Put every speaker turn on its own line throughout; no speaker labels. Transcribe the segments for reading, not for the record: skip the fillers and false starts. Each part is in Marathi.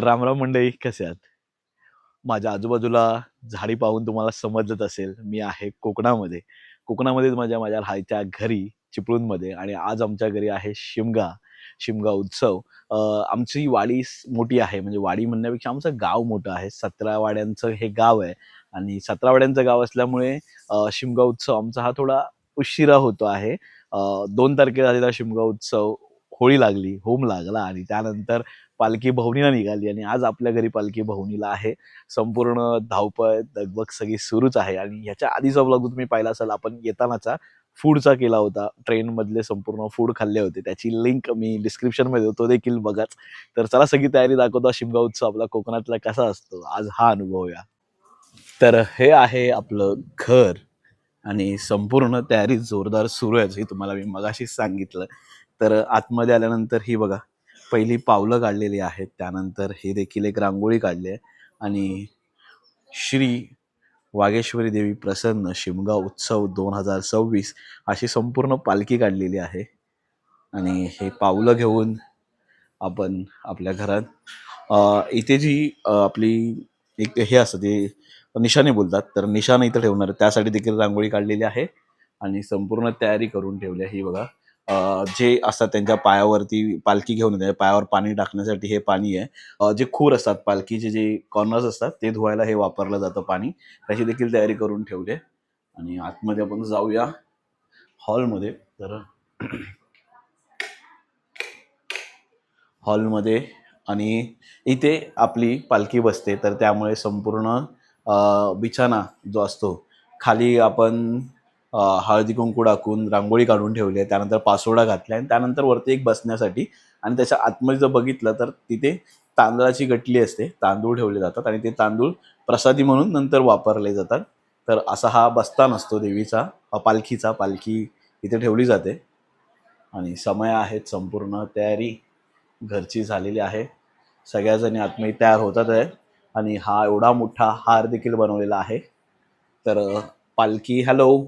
रामराम मंडळी, कसे आहात? माझ्या आजूबाजूला झाडी पाहून तुम्हाला समजत असेल, मी आहे कोकणामध्ये. कोकणामध्येच माझ्या माझ्या राहायच्या घरी चिपळूणमध्ये आणि आज आमच्या घरी आहे शिमगा, शिमगा उत्सव. अ, आमची वाडी मोठी आहे, म्हणजे वाडी म्हणण्यापेक्षा आमचं गाव मोठं आहे. 17 वाड्यांचं हे गाव आहे आणि 17 वाड्यांचं गाव असल्यामुळे शिमगा उत्सव आमचा हा थोडा उशिरा होतो आहे. 2 तारखेला झालेला शिमगा उत्सव, होळी लागली, होम लागला आणि त्यानंतर पालखी भवनीला निघाली आणि आज आपल्या घरी पालखी भवनीला आहे. संपूर्ण धावपळ, दगबग सगळी सुरूच आहे आणि ह्याच्या आधीचा व्लॉग तुम्ही पाहिला असाल, आपण येतानाचा फूडचा केला होता. ट्रेनमधले संपूर्ण फूड खाल्ले होते. त्याची लिंक मी डिस्क्रिप्शनमध्ये देतो, तो देखील बघाच. तर चला सगळी तयारी दाखवतो. शिमगा उत्सव आपला कोकणातला कसा असतो, आज हा अनुभवूया. तर हे आहे आपलं घर आणि संपूर्ण तयारी जोरदार सुरू आहे, हे तुम्हाला मी मगाशीच सांगितलं. तर आतमध्ये आल्यानंतर ही बघा, पहिली पावलं काढलेली आहेत. त्यानंतर हे देखील एक रांगोळी काढली आहे आणि श्री वागेश्वरी देवी प्रसन्न शिमगा उत्सव 2026 अशी संपूर्ण पालखी काढलेली आहे. आणि हे पावलं घेऊन आपण आपल्या घरात इथे जी आपली एक हे असतं, ते निशाणे बोलतात, तर निशाणा इथं ठेवणार, त्यासाठी देखील रांगोळी काढलेली आहे आणि संपूर्ण तयारी करून ठेवली आहे. ही बघा, जे असतात त्यांच्या पायावरती पालखी घेऊन येते, पायावर पाणी टाकण्यासाठी हे पाणी आहे. जे खूर असतात, पालखीचे जे कॉर्नर्स असतात ते धुवायला हे वापरलं जातं पाणी, त्याची देखील तयारी करून ठेवली आहे. आणि आतमध्ये आपण जाऊया हॉलमध्ये. तर हॉलमध्ये आणि इथे आपली पालखी बसते, तर त्यामुळे संपूर्ण बिछाना जो असतो, खाली आपण हळदी कुंकू टाकून रांगोळी काढून ठेवली आहे. त्यानंतर पासोडा घातला आहे आणि त्यानंतर वरती एक बसण्यासाठी, आणि त्याच्या आतमध्ये जर बघितलं तर तिथे तांदळाची गटली असते, तांदूळ ठेवले जातात आणि ते तांदूळ प्रसादी म्हणून नंतर वापरले जातात. तर असा हा बस्तान असतो देवीचा, पालखीचा. पालखी इथे ठेवली जाते आणि समय आहेत, संपूर्ण तयारी घरची झालेली आहे. सगळ्याजणी आतमध्ये तयार होतात आहे आणि हा एवढा मोठा हार देखील बनवलेला आहे. तर पालखी, हॅलो,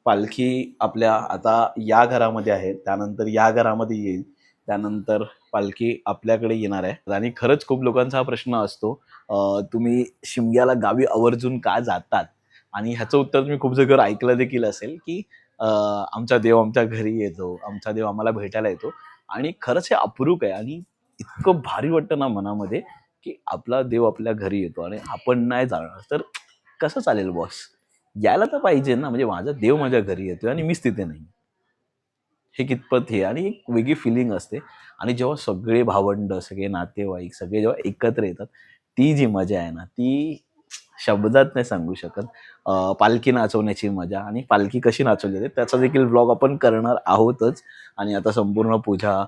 पालखी आपल्या आता या घरामध्ये आहे, त्यानंतर या घरामध्ये येईल, त्यानंतर पालखी आपल्याकडे येणार आहे. आणि खरंच खूप लोकांचा हा प्रश्न असतो, तुम्ही शिमग्याला गावी आवर्जून का जातात? आणि ह्याचं उत्तर तुम्ही खूप जागेवर ऐकलं देखील असेल, की आमचा देव आमच्या घरी येतो, आमचा देव आम्हाला भेटायला येतो. आणि खरंच हे अप्रूप आहे आणि इतकं भारी वाटतं ना मनामध्ये, की आपला देव आपल्या घरी येतो आणि आपण नाही जाणार तर कसं चालेल बॉस? यायला तर पाहिजे ना, म्हणजे माझा देव माझ्या घरी येतोय आणि मीच तिथे नाही. हे कितपत हे, आणि एक वेगळी फिलिंग असते. आणि जेव्हा सगळे भावंड, सगळे नातेवाईक सगळे जेव्हा एकत्र येतात, ती जी मजा आहे ना, ती शब्दात नाही सांगू शकत. पालखी नाचवण्याची मजा आणि पालखी कशी नाचवली जाते त्याचा देखील व्लॉग आपण करणार आहोतच. आणि आता संपूर्ण पूजा,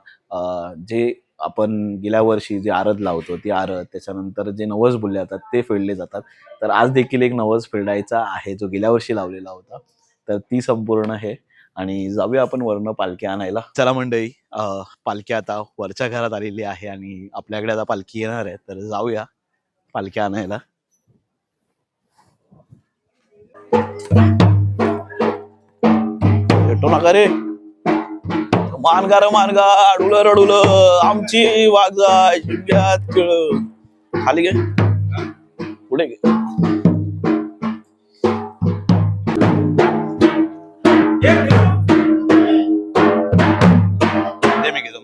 जे आपण गेल्या वर्षी जे आरत लावतो ती आरत, त्याच्यानंतर जे नवस बोलले जातात ते फेडले जातात. तर आज देखील एक नवस फेडायचा आहे, जो गेल्या वर्षी लावलेला होता. तर ती संपूर्ण हे, आणि जाऊया आपण वरनं पालखी आणायला. चला मंडळी, पालखी आता वरच्या घरात आलेली आहे आणि आपल्याकडे आता पालखी येणार आहे, तर जाऊया पालखी आणायला. येतो नका रे, मानगा रे मानगा, अडुलं रडुलं आमची वागजाय शिमग्यात खेळ. खाली घे, पुढे घे. दे मी घेतो,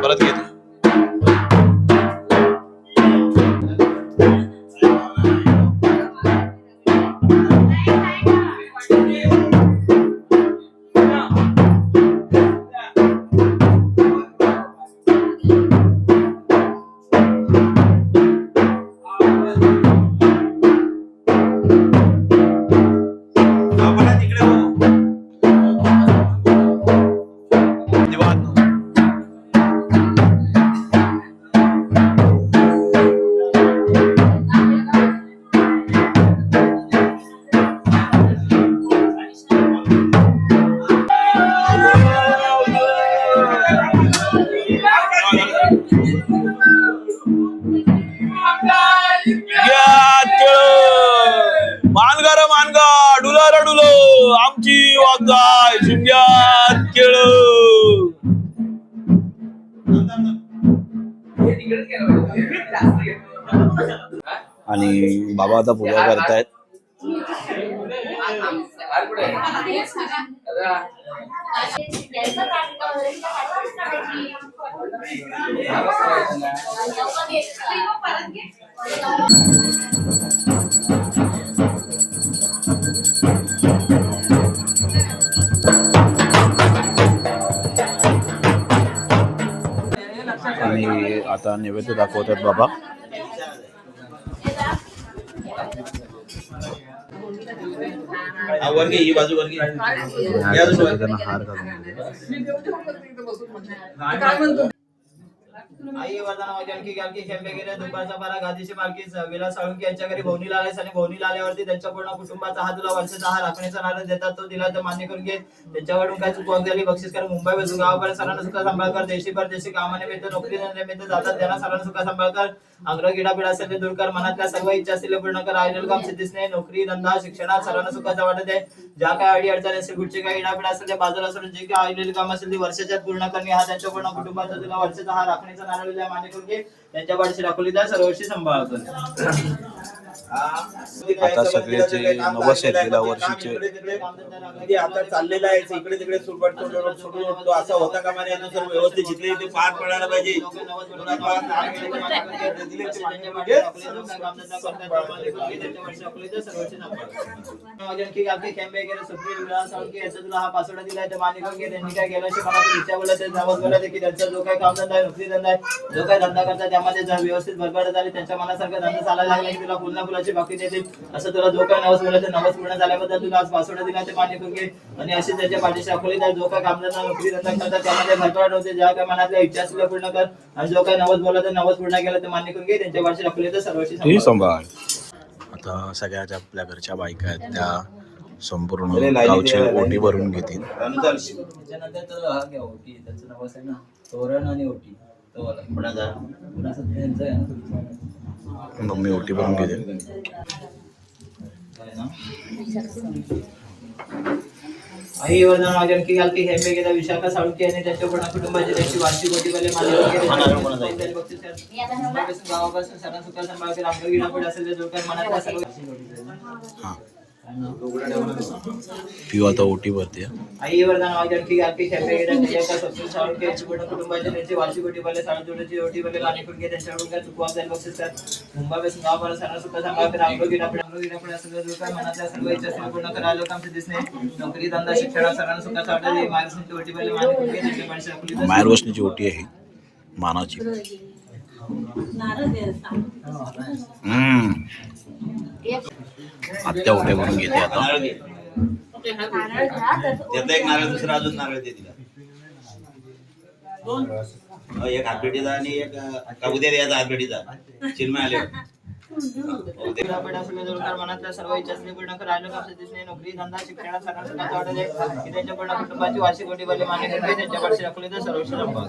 परत घेतो. आणि बाबा आता पूजा करतायत. आणि आता नैवेद्य दाखवतात बाबा.
वर्गी ही बाजू वर्गी
हार घालून
आई वरदान वाजन की गालकी खेंबे गेले दुपारचा पारा गादीची मालकी विलास साळुंके यांच्या घरी भवनीला आलेस आणि भवनीला आल्यावरती त्यांच्या पूर्ण कुटुंबाचा हा तुला वर्षाचा हा राखण्याचा नारळ देतात. तो दिला तर मान्य करून घे. त्यांच्याकडून काय चूक झाली बक्षीस कर. मुंबई बसून गावापर्यंत सरांना सुखा सांभाळ कर. देशी परदेशी कामाने मिळतं नोकरी निमित्त जातात त्यांना सरांना सुखा सांभाळ कर. आग्रह किडापिडा असेल ते दूर कर. मनातल्या सर्व इच्छा असतील पूर्ण कर. आलेलं काम सिद्धीस नाही. नोकरी धंदा शिक्षणात सरांना सुखाचा वाटत आहे. ज्या काय अडी अडचणी असेल कुठचे काही इडापिडा असेल ते बाजूला सोडून जे काही आलेले काम असेल ते वर्षाच्यात पूर्ण करणे हा त्यांच्या पूर्ण कुटुंबाचा तुला वर्षाचा हा राखण्याचा नारळ दिला मान्य करून घे. त्यांच्या पाठीशी दाखवली त्या सर्वशी सांभाळ कर.
आता सगळेचे नवस आहेत गेल्या वर्षीचे
आता चाललेला आहे. इकडे तिकडे सुरपट सोडून उठतो असा होता का माने याचं सर्व व्यवस्थित जिथले ते पार पडायला पाहिजे. हा पासवर्ड दिलाय ते मान्य करून घे. त्यांनी काय केलं इच्छा बोलत नवस बोलत की त्यांचा जो काही काम धंदा आहे नोकरी धंदा आहे जो काही धंदा करतात त्यामध्ये जर व्यवस्थित भरभराट झाली त्यांच्या मनासारखं धंदा चालायला लागला की तुला पुन्हा फुलाची बाकी देतील. असं तुला जो काही नवस बोलायचं नवस पूर्ण झाल्याबद्दल तुला आज पासवर्ड दिला ते मान्य करून घे. आणि अशी त्याच्या पाठीशी दाखवली तर जो काही कामधंदा नोकरी धंदा करतात त्यामध्ये भरभराट होते. ज्या काही मनातल्या इच्छा असतील पूर्ण कर. आणि जो काही नवस बोला तर नवस पूर्ण केला ते मान्य करून घे. त्यांच्या पाठीशी दाखवली तर सर्वशी
सांभाळ. आता सगळ्या ज्या आपल्या घरच्या बायका आहेत त्या संपूर्ण गावची ओटी भरून घेतील.
त्याच्यानंतर तर हा घ्या ओटी त्याचं नवस आहे ना तोरण आणि ओटी
मम्मी ओटी भरून घेते.
आई वरदान वाजन की गालकी हेंबे गेला विशाखा साळुंके आणि त्यांच्या पूर्ण कुटुंबाची त्यांची वार्षिक ओटी वाले गावापासून सणा सुखा सांभाळ कर. आंघोळ गिळापड असेल तर जोकर मनातल्या सर्व
पिऊ आता ओटी भरते.
आई वरदान वाजन की गालकी हेंबे गेला विशाखा सप्तून साळुंके यांची पूर्ण कुटुंबाची त्यांची वार्षिक ओटी वाले साळुंकेची ओटी वाले मान्य करून घे. त्यांच्याकडून काय चुकवा जाईल बक्षीस कर. मुंबईपासून गावापर्यंत सणा सुखा सांभाळ कर. आंघोळ गिळापड असेल तर जोकर मनातल्या सर्व इच्छा असतील पूर्ण कर. आलं काम सिद्धीस नाही. नोकरी धंदा शिक्षणात सरांना सुखाचा वाटत आहे. मार्गदर्शनाची ओटी वाले मान्य करून घे. त्यांच्या पाठीशी दाखवली
मार्गदर्शनाची ओटी आहे मानाची. आत्या ओट्या भरून घेते आता.
त्यातला एक नारळ दुसरा अजून नारळ दे तिला. एक हातपेटीचा आणि एक उद्या द्यायचा हातपेटीचा चिन्मय आले.
मनातल्या सर्व इच्छा पूर्ण कर. आलं काम सिद्धीस नाही. नोकरी धंदा शिक्षणात सरांना सुखाचा वाटत आहे की त्यांच्या पूर्ण कुटुंबाची वार्षिक ओटी वाले मान्य करून घे. त्यांच्या पाठीशी दाखवली तर सर्वशी सांभाळ.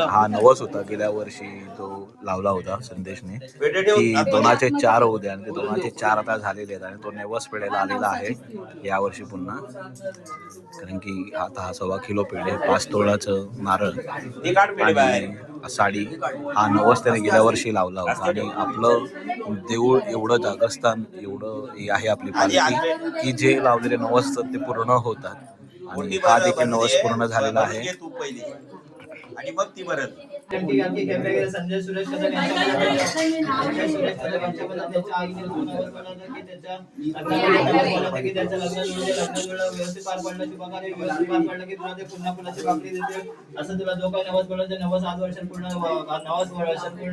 हा नवस होता गेल्या वर्षी तो लावला होता संदेशने की 204 होऊ द्या आणि ते 204 आता झालेले आहेत आणि तो नवस पेढेला आलेला आहे यावर्षी पुन्हा. कारण की आता हा 1.25 किलो पेढे 5 तोळाचं नारळ आणि साडी हा नवस त्याने गेल्या वर्षी लावला होता. आणि आपलं देऊळ एवढं जागस्थान एवढं हे आहे आपली पालखी की जे लावलेले नवस असतात ते पूर्ण होतात. आणि हा देखील नवस पूर्ण झालेला आहे.
आणि मग ती भरत
संजय सुरेश कदम त्यांच्या व्यवस्थित पार पडलं शुभकार्य व्यवस्थित पार पडलं की तुला ते पुन्हा फुलाची बाकरी देते. असं तुला जो काही नवस बोलायचं नवस आज वर्ष पूर्ण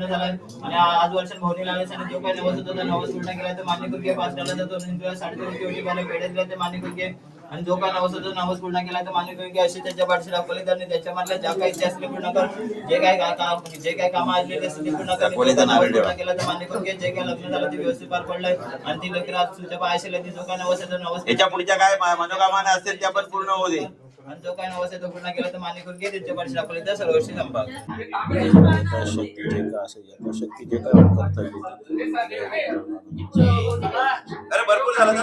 झालाय. आणि आज वर्ष भवनी लागले आणि जो काही नवस होता तो नवस पूर्ण केला तर मान्य करून घे. 5 टाळा जातो तुला 3.5 कोटी वाले पेढे दिले ते मान्य करून घे. आणि जो काही नवस होता नवस पूर्ण केला तर मान्य करून घे. अशी त्यांच्या पाठीशी दाखवली त्यांनी त्याच्या मधल्या ज्या काही इच्छा असतील पूर्ण कर. जे काय काम आलेले असतील ते पूर्ण कर. पूर्ण केला तर मान्य करून घे. जे काही लग्न झालं ते व्यवस्थित पार पडलंय आणि ती लग्न तुझ्या पायाशी जो काही नवस आहे तो नवस
त्याच्या पुढच्या काय मनोकामना असतील त्या पण पूर्ण होऊ दे.
आणि जो काही नवस आहे तो पूर्ण केला तर मान्य करून घे. त्यांच्या पाठीशी दाखवली तर सर्वशी संभाग.
अरे भरपूर झालं ना.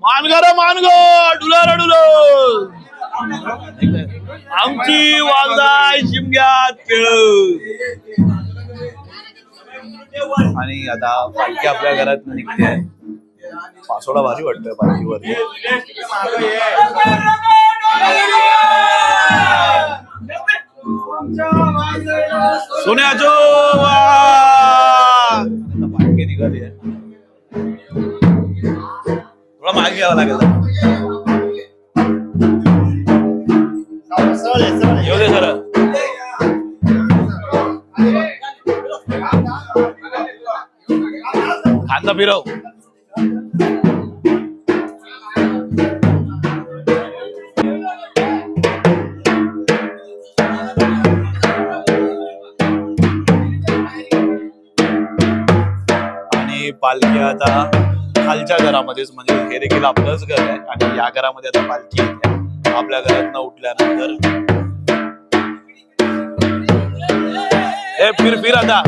मानगर मानगो डुलर डुलर आमची वालदाय शिमग्यात खेळ. आणि आता पालखी आपल्या घरात निघते. पासोडा भारी वाटतोय पालखीवरती. सोन्याचो पालखी निघाली आहे. थोडा मागे घ्यावा लागेल. येऊ दे सर. खांदा फिरव. आणि पालखी आता खालच्या घरामध्येच, म्हणजे हे देखील आपलंच घर आहे आणि या घरामध्ये आता पालखी येते. आपल्या घरात न उठल्यानंतर हे फिर आता.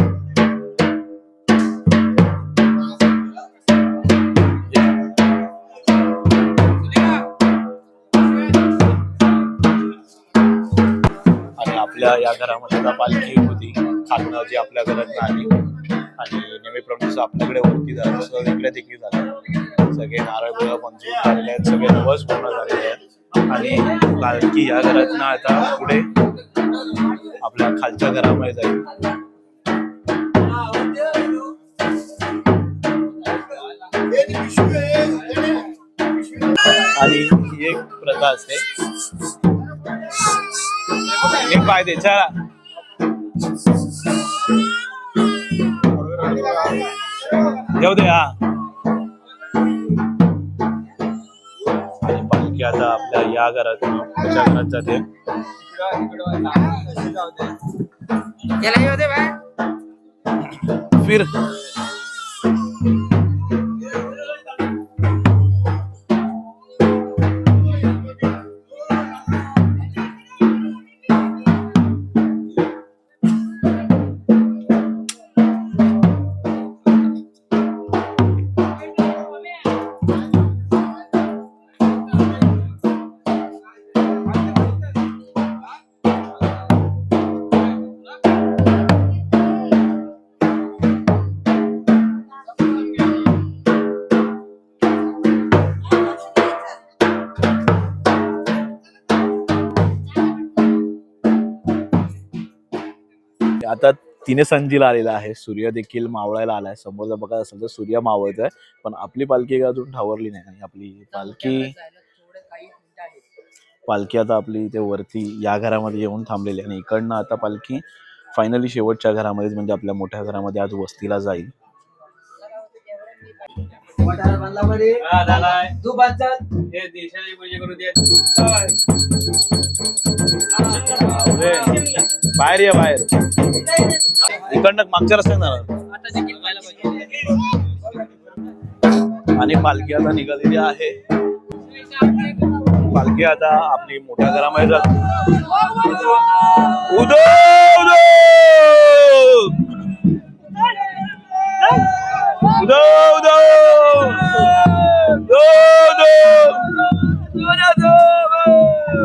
आणि आपल्या या घरामध्ये आता पालखी होती खालनं जी आपल्या घरात आली. आणि नेहमीप्रमाणे आपल्याकडे वरती झालं तसं इकडे देखील झालं. सगळे नारळ गोळा मंजूर झालेले आहेत. सगळे दिवस पूर्ण झालेले आहेत. आणि पालखी या घरातनं आता पुढे आपल्या खालच्या घरामध्ये जाईल. आणि ही एक प्रथा असते. पाय दे चला. येऊ दे. हा. आणि पालखी आता आपल्या या घरात पुढच्या घरात जाते. फिर आता तिने संजीला आलेला आहे. सूर्य देखील मावळायला आलाय. समोर जर बघा असेल तर सूर्य मावळत आहे. पण आपली पालखी अजून ठावरली नाही. आणि आपली पालखी आता आपली इथे वरती या घरामध्ये येऊन थांबलेली आहे. आणि इकडनं आता पालखी फायनली शेवटच्या घरामध्ये म्हणजे आपल्या मोठ्या घरामध्ये आज वस्तीला जाईल. बाहेर ये बाहेर. इकडनं मागच्या रस्त्याने आणि पालखी आता निघालेली आहे. पालखी आता आपली मोठ्या घरामध्ये जाते. उदो उदो उदो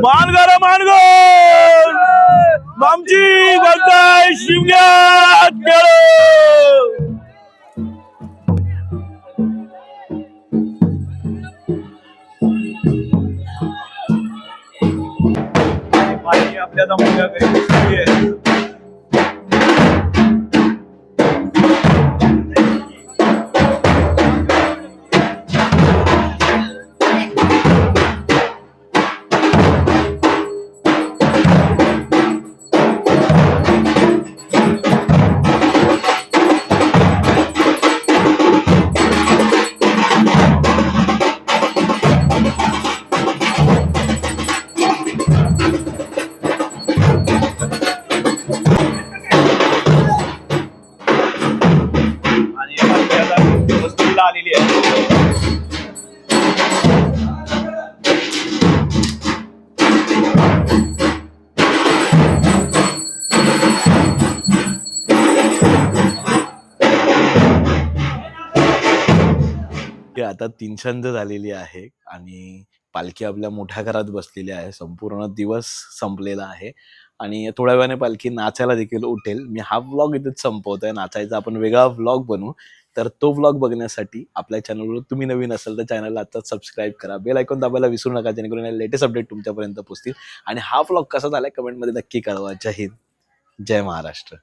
मानगार मानगार आमची वालदाय शिमग्यात खेळ. आपल्या मोठ्या घरी बसली आहे. आता 300 झालेली आहे आणि पालखी आपल्या मोठ्या घरात बसलेली आहे. संपूर्ण दिवस संपलेला आहे आणि थोड्या वेळाने पालखी नाचायला देखील उठेल. मी हा व्लॉग इथेच संपवतोय. नाचायचा आपण वेगळा व्लॉग बनवू. तर तो व्लॉग बघण्यासाठी आपल्या चॅनलवर तुम्ही नवीन असाल तर चॅनलला आत्ताच सबस्क्राईब करा. बेल आयकॉन दाबायला विसरू नका, जेणेकरून लेटेस्ट अपडेट तुमच्यापर्यंत पोहोचतील. आणि हा व्लॉग कसा झालाय कमेंटमध्ये नक्की कळवा. जय हिंद, जय महाराष्ट्र.